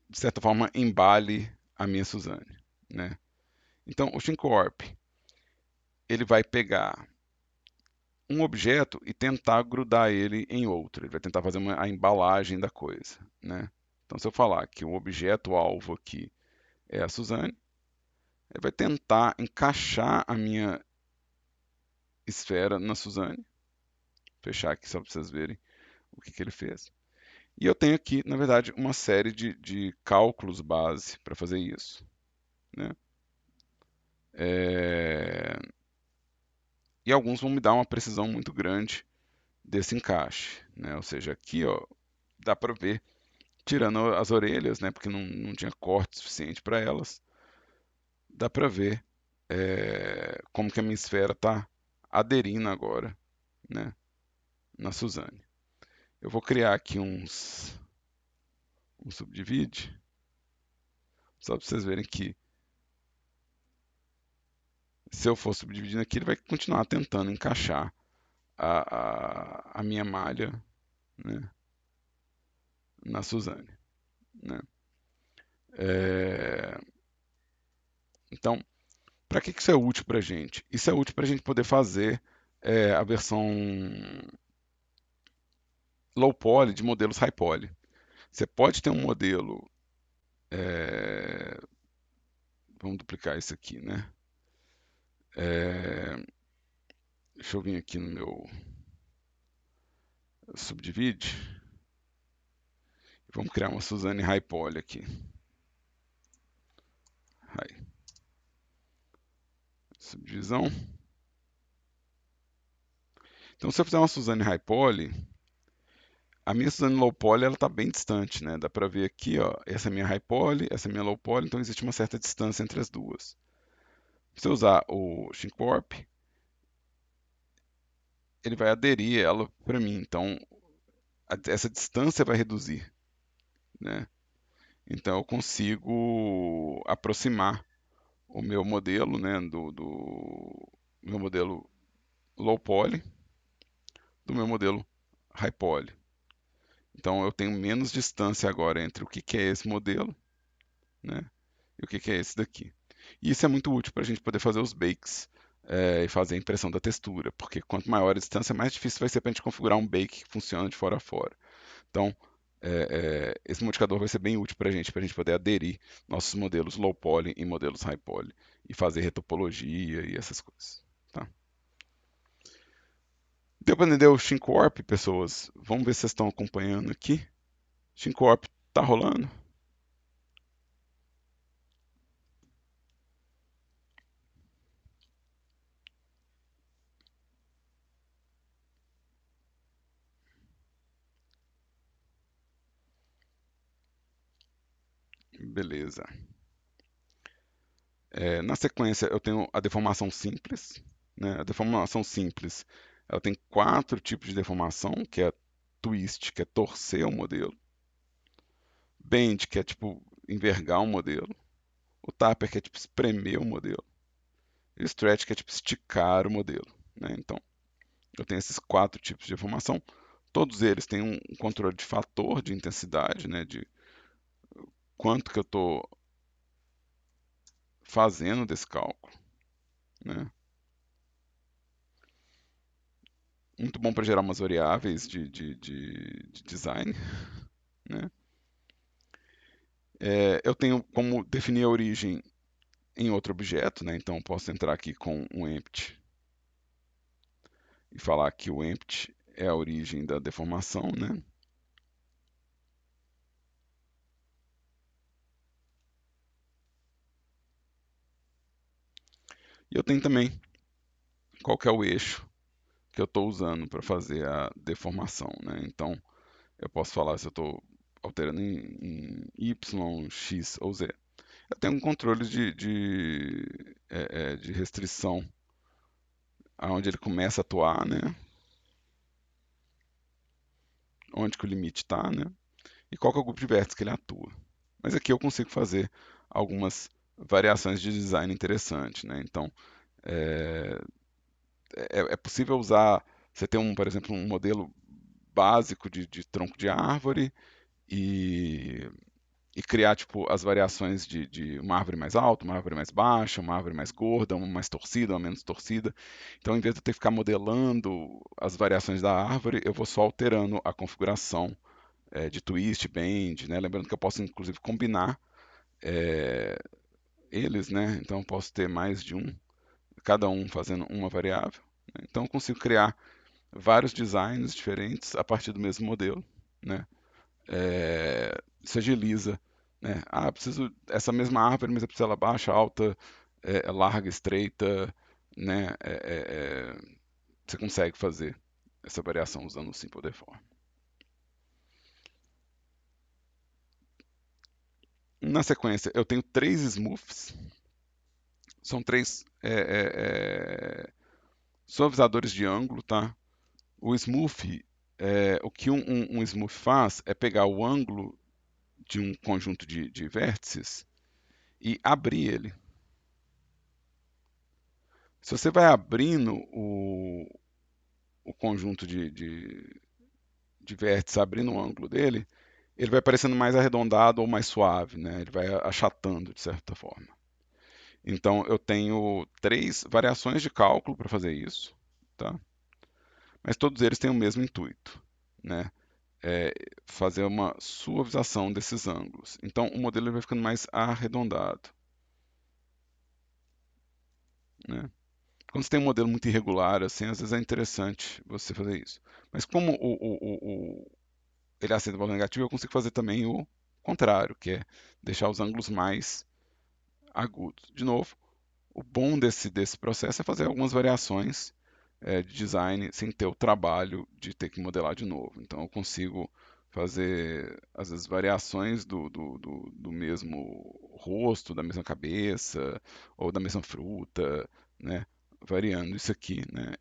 de certa forma, embale a minha Suzane, né? Então o Shrink Warp, ele vai pegar um objeto e tentar grudar ele em outro. Ele vai tentar fazer a embalagem da coisa, né? Então, se eu falar que o objeto alvo aqui é a Suzane, ele vai tentar encaixar a minha esfera na Suzane. Fechar aqui só para vocês verem o que ele fez. E eu tenho aqui, na verdade, uma série de cálculos base para fazer isso, né? É... E alguns vão me dar uma precisão muito grande desse encaixe, né? Ou seja, aqui ó, dá para ver tirando as orelhas, né, porque não tinha corte suficiente para elas, dá para ver como que a minha esfera está aderindo agora, né, na Suzane. Eu vou criar aqui uns um subdivide, só para vocês verem que se eu for subdividindo aqui, ele vai continuar tentando encaixar a minha malha, né, na Suzane, né? É, então, para que isso é útil para a gente? Isso é útil para a gente poder fazer a versão low poly de modelos high poly. Você pode ter um modelo, é, vamos duplicar isso aqui, né? É, deixa eu vir aqui no meu subdivide. Vamos criar uma Suzane high poly aqui. High. Subdivisão. Então, se eu fizer uma Suzane high poly, a minha Suzane low poly ela está bem distante, né? Dá para ver aqui, ó, essa é a minha high poly, essa é a minha low poly, então existe uma certa distância entre as duas. Se eu usar o ShingWarp, ele vai aderir ela para mim, então essa distância vai reduzir, né? Então eu consigo aproximar o meu modelo, né, do meu modelo low poly do meu modelo high poly. Então eu tenho menos distância agora entre o que é esse modelo, né, e o que é esse daqui. E isso é muito útil para a gente poder fazer os bakes e fazer a impressão da textura, porque quanto maior a distância, mais difícil vai ser para a gente configurar um bake que funciona de fora a fora. Então, esse modificador vai ser bem útil para a gente poder aderir nossos modelos low poly em modelos high poly e fazer retopologia e essas coisas. Tá? Deu para entender o ShingWarp, pessoas? Vamos ver se vocês estão acompanhando aqui. ShingWarp tá rolando? Beleza. Na sequência, eu tenho a deformação simples. Né? A deformação simples, ela tem 4 tipos de deformação, que é twist, que é torcer o modelo. Bend, que é tipo envergar o modelo. O taper, que é tipo espremer o modelo. E o stretch, que é tipo esticar o modelo. Né? Então, eu tenho esses 4 tipos de deformação. Todos eles têm um controle de fator de intensidade, né? De quanto que eu estou fazendo desse cálculo. Né? Muito bom para gerar umas variáveis de design. Né? Eu tenho como definir a origem em outro objeto, né? Então posso entrar aqui com um empty e falar que o empty é a origem da deformação, né? E eu tenho também qual que é o eixo que eu estou usando para fazer a deformação, né? Então eu posso falar se eu estou alterando em Y, X ou Z. Eu tenho um controle de restrição aonde ele começa a atuar, né? Onde que o limite está, né? E qual que é o grupo de vértices que ele atua. Mas aqui eu consigo fazer algumas variações de design interessantes, né? Então, é, é possível usar, você tem por exemplo, um modelo básico de tronco de árvore e, e criar tipo as variações de uma árvore mais alta, uma árvore mais baixa, uma árvore mais gorda, uma mais torcida, uma menos torcida. Então, em vez de eu ter que ficar modelando as variações da árvore, eu vou só alterando a configuração de twist, bend, né? Lembrando que eu posso inclusive combinar é, eles, né? Então eu posso ter mais de um, cada um fazendo uma variável. Né? Então eu consigo criar vários designs diferentes a partir do mesmo modelo, né? Isso agiliza, né? Ah, preciso essa mesma árvore, mas eu preciso ela baixa, alta, larga, estreita, né? Você consegue fazer essa variação usando o Simple Deform. Na sequência, eu tenho 3 smooths. São 3 suavizadores de ângulo, tá? O smooth, o que um smooth faz é pegar o ângulo de um conjunto de vértices e abrir ele. Se você vai abrindo o conjunto de vértices, abrindo o ângulo dele, ele vai parecendo mais arredondado ou mais suave, né? Ele vai achatando de certa forma. Então eu tenho 3 variações de cálculo para fazer isso, tá? Mas todos eles têm o mesmo intuito, né? É fazer uma suavização desses ângulos. Então o modelo vai ficando mais arredondado, né? Quando você tem um modelo muito irregular, assim, às vezes é interessante você fazer isso. Mas como ele aceita o valor negativo, eu consigo fazer também o contrário, que é deixar os ângulos mais agudos. De novo, o bom desse processo é fazer algumas variações de design sem ter o trabalho de ter que modelar de novo. Então eu consigo fazer, às vezes, variações do mesmo rosto, da mesma cabeça, ou da mesma fruta, né? Variando isso aqui, né?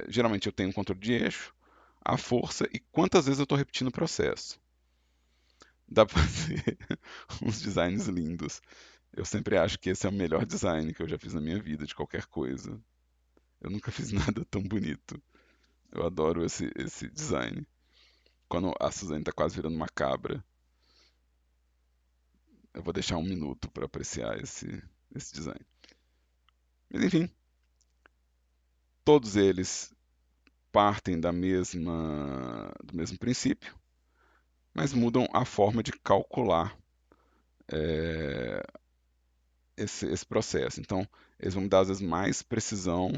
Geralmente eu tenho um controle de eixo, a força e quantas vezes eu estou repetindo o processo. Dá para fazer uns designs lindos. Eu sempre acho que esse é o melhor design que eu já fiz na minha vida, de qualquer coisa. Eu nunca fiz nada tão bonito. Eu adoro esse design. Quando a Suzane tá quase virando uma cabra, eu vou deixar um minuto para apreciar esse design. Mas enfim, todos eles partem do mesmo princípio, mas mudam a forma de calcular é, esse processo. Então, eles vão me dar às vezes mais precisão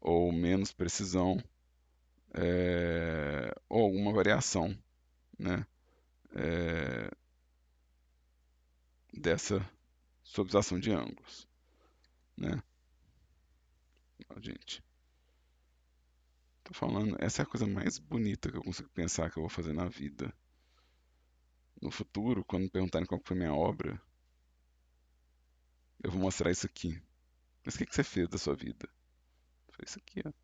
ou menos precisão, ou alguma variação, né, é, dessa suavização de ângulos, né? Ó, gente, tô falando, essa é a coisa mais bonita que eu consigo pensar que eu vou fazer na vida. No futuro, quando me perguntarem qual foi minha obra, eu vou mostrar isso aqui. Mas o que você fez da sua vida? Foi isso aqui, ó. Acho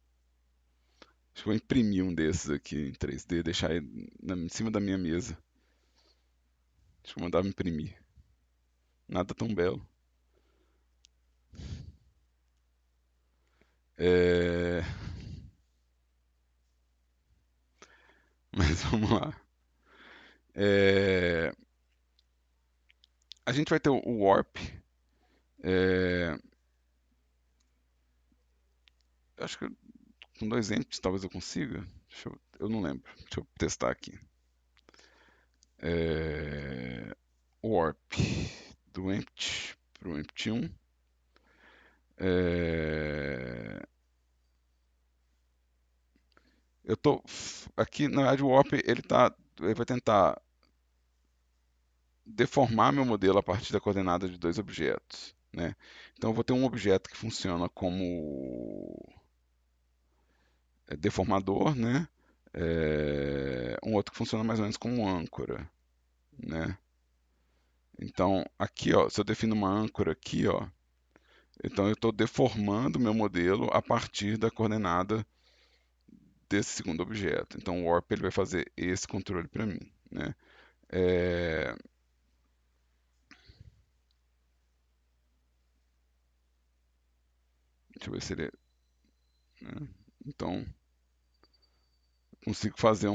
que eu vou imprimir um desses aqui em 3D, deixar ele em cima da minha mesa. Acho que eu mandava imprimir. Nada tão belo. É... Mas vamos lá. É... A gente vai ter o Warp. É... Acho que com 2 entes talvez eu consiga. Eu não lembro. Deixa eu testar aqui. Warp do empty para o empty 1. É... Eu tô aqui, na verdade, o Warp ele vai tentar deformar meu modelo a partir da coordenada de 2 objetos, né? Então eu vou ter um objeto que funciona como deformador, né? Um outro que funciona mais ou menos como âncora, né? Então aqui, ó, se eu defino uma âncora aqui, ó, então eu estou deformando meu modelo a partir da coordenada desse segundo objeto. Então o Warp ele vai fazer esse controle para mim, né? É, Deixa eu ver se ele, né? Então consigo fazer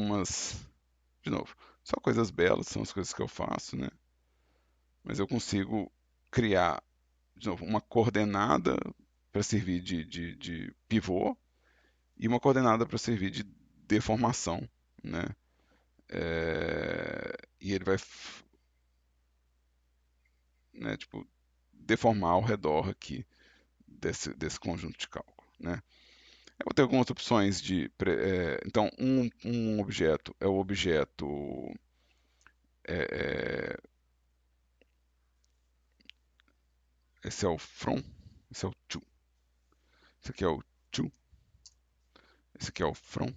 de novo, só coisas belas são as coisas que eu faço, né? Mas eu consigo criar, de novo, uma coordenada para servir de pivô e uma coordenada para servir de deformação, né? E ele vai, né, tipo, deformar ao redor aqui desse conjunto de cálculo, né? Eu vou ter algumas opções então, um objeto é o objeto é, é, esse é o from, esse é o to, esse aqui é o to, esse aqui é o from,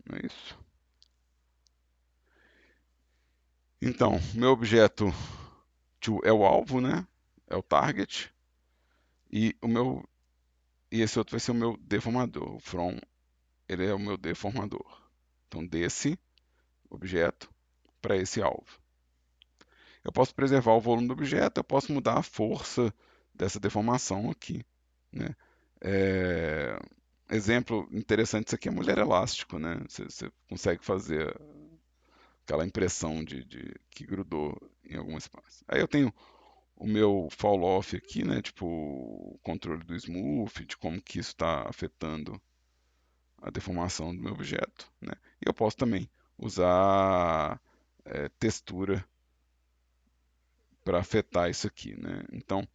não é isso? Então, meu objeto to é o alvo, né? É o target. E esse outro vai ser o meu deformador. O from, ele é o meu deformador, Então, desse objeto para esse alvo. Eu posso preservar o volume do objeto, eu posso mudar a força dessa deformação aqui, né? É, exemplo interessante disso aqui é mulher elástico, né? Você consegue fazer aquela impressão de que grudou em algum espaço. Aí eu tenho o meu fall off aqui, né? Tipo, o controle do smooth, de como que isso está afetando a deformação do meu objeto, né? E eu posso também usar textura para afetar isso aqui, né? Então,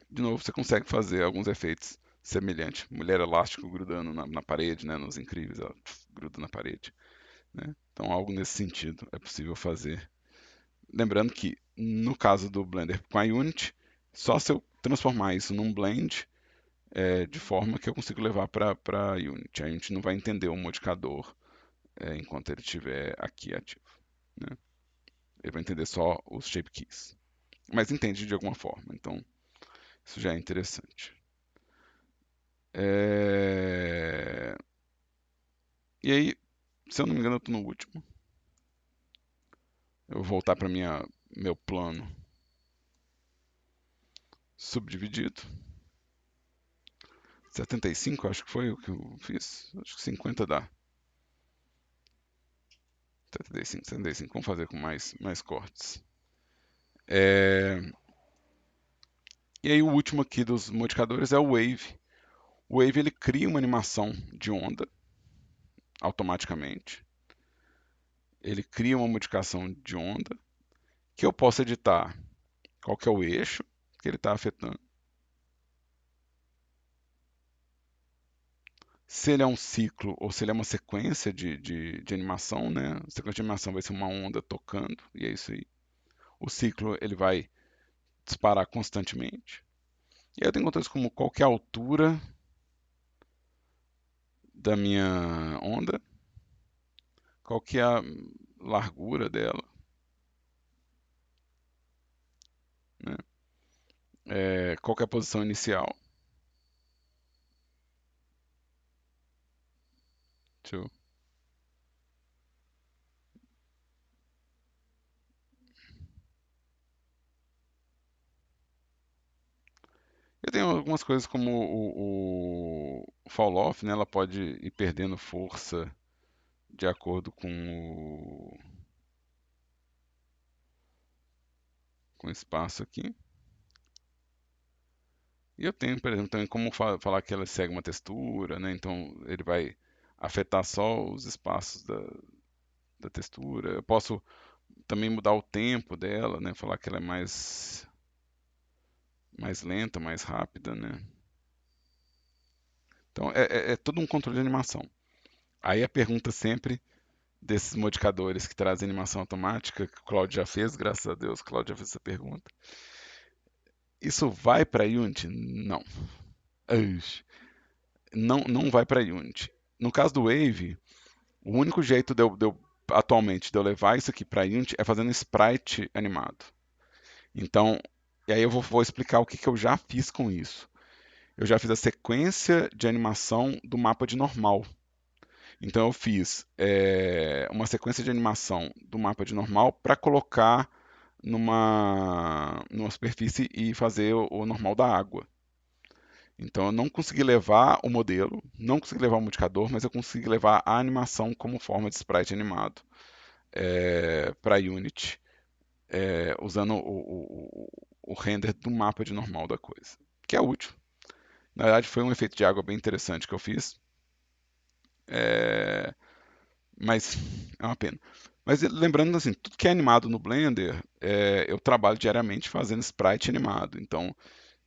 de novo, você consegue fazer alguns efeitos semelhantes. Mulher elástico grudando na parede, né? Nos incríveis, ela gruda na parede, né? Então, algo nesse sentido é possível fazer. Lembrando que, no caso do Blender com a Unity, só se eu transformar isso num blend, de forma que eu consigo levar para a Unity. A Unity não vai entender o modificador enquanto ele estiver aqui ativo, né? Ele vai entender só os shape keys, mas entende de alguma forma. Então, isso já é interessante. É, E aí, se eu não me engano, eu estou no último. Eu vou voltar para meu plano subdividido. 75, acho que foi o que eu fiz. Acho que 50 dá. 75, 75. Vamos fazer com mais cortes. É, E aí o último aqui dos modificadores é o Wave. O Wave ele cria uma animação de onda automaticamente. Ele cria uma modificação de onda que eu posso editar qual que é o eixo que ele está afetando. Se ele é um ciclo ou se ele é uma sequência de animação, né? A sequência de animação vai ser uma onda tocando, e é isso aí. O ciclo ele vai disparar constantemente. E aí eu tenho controles como qual que é a altura da minha onda, qual que é a largura dela, né? Qual que é a posição inicial. Deixa eu... Eu tenho algumas coisas como o fall off, né? Ela pode ir perdendo força de acordo com o espaço aqui. E eu tenho, por exemplo, também como falar que ela segue uma textura, né? Então ele vai afetar só os espaços da textura. Eu posso também mudar o tempo dela, né? Falar que ela é mais lenta, mais rápida, né? Então é todo um controle de animação. Aí a pergunta sempre desses modificadores que trazem animação automática, que o Claudio já fez, graças a Deus, o Claudio já fez essa pergunta. Isso vai para a Unity? Não. Ux. Não vai para a Unity. No caso do Wave, o único jeito atualmente de eu levar isso aqui para a Unity é fazendo sprite animado. Então, e aí eu vou explicar o que eu já fiz com isso. Eu já fiz a sequência de animação do mapa de normal. Então eu fiz uma sequência de animação do mapa de normal para colocar numa superfície e fazer o normal da água. Então eu não consegui levar o modelo, não consegui levar o modificador, mas eu consegui levar a animação como forma de sprite animado para Unity, usando o render do mapa de normal da coisa, que é útil. Na verdade foi um efeito de água bem interessante que eu fiz, é, mas é uma pena. Mas lembrando assim, tudo que é animado no Blender, eu trabalho diariamente fazendo sprite animado. Então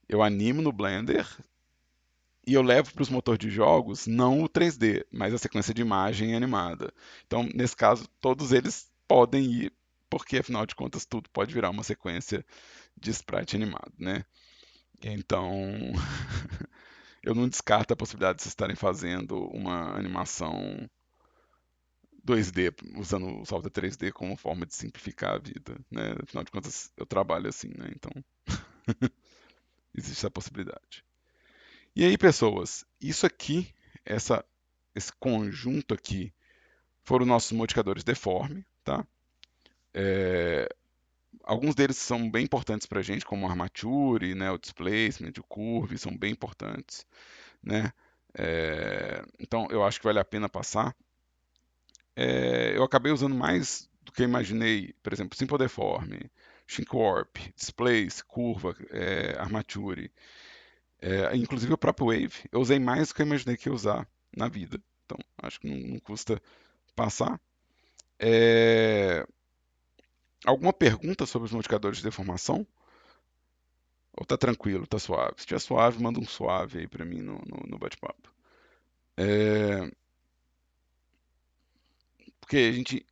eu animo no Blender e eu levo para os motores de jogos não o 3D, mas a sequência de imagem animada. Então, nesse caso, todos eles podem ir, porque afinal de contas tudo pode virar uma sequência de sprite animado, né? Então, eu não descarto a possibilidade de vocês estarem fazendo uma animação 2D, usando o software 3D como forma de simplificar a vida, né? Afinal de contas, eu trabalho assim, né? Então, existe essa possibilidade. E aí, pessoas, isso aqui, esse conjunto aqui, foram nossos modificadores deforme, tá? É, alguns deles são bem importantes para a gente, como o armature, né, o displacement, o curve, são bem importantes, né? Então eu acho que vale a pena passar. Eu acabei usando mais do que eu imaginei, por exemplo, Simple Deform, Shrink Warp, Displace, Curva, Armature, inclusive o próprio Wave. Eu usei mais do que eu imaginei que ia usar na vida. Então acho que não custa passar. É, alguma pergunta sobre os modificadores de deformação? Ou tá tranquilo, tá suave? Se tiver suave, manda um suave aí pra mim no bate-papo. É, porque a gente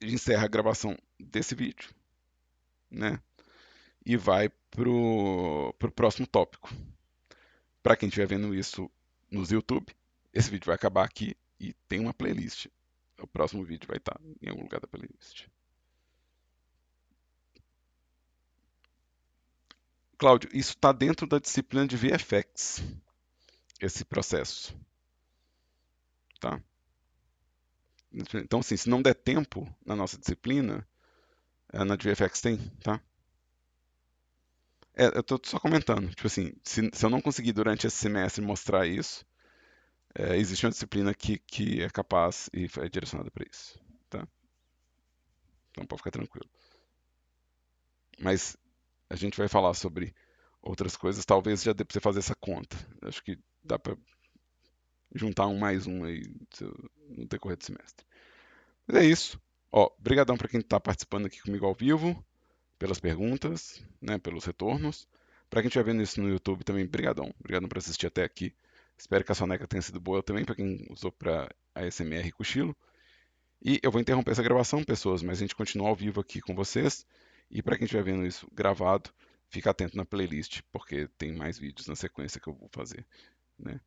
encerra a gravação desse vídeo, né? E vai pro próximo tópico. Para quem estiver vendo isso nos YouTube, esse vídeo vai acabar aqui e tem uma playlist. O próximo vídeo vai estar em algum lugar da playlist. Cláudio, isso está dentro da disciplina de VFX, esse processo, tá? Então, assim, se não der tempo na nossa disciplina, na de VFX tem, tá? Eu tô só comentando, tipo assim, se eu não conseguir durante esse semestre mostrar isso, existe uma disciplina que é capaz e é direcionada para isso, tá? Então pode ficar tranquilo. Mas a gente vai falar sobre outras coisas, talvez já dê pra você fazer essa conta. Acho que dá pra juntar um mais um aí no decorrer do semestre. Mas é isso. Ó, brigadão para quem tá participando aqui comigo ao vivo, pelas perguntas, né, pelos retornos. Para quem estiver vendo isso no YouTube também, brigadão. Brigadão por assistir até aqui. Espero que a soneca tenha sido boa também para quem usou para ASMR e cochilo. E eu vou interromper essa gravação, pessoas, mas a gente continua ao vivo aqui com vocês. E para quem estiver vendo isso gravado, fica atento na playlist, porque tem mais vídeos na sequência que eu vou fazer, né?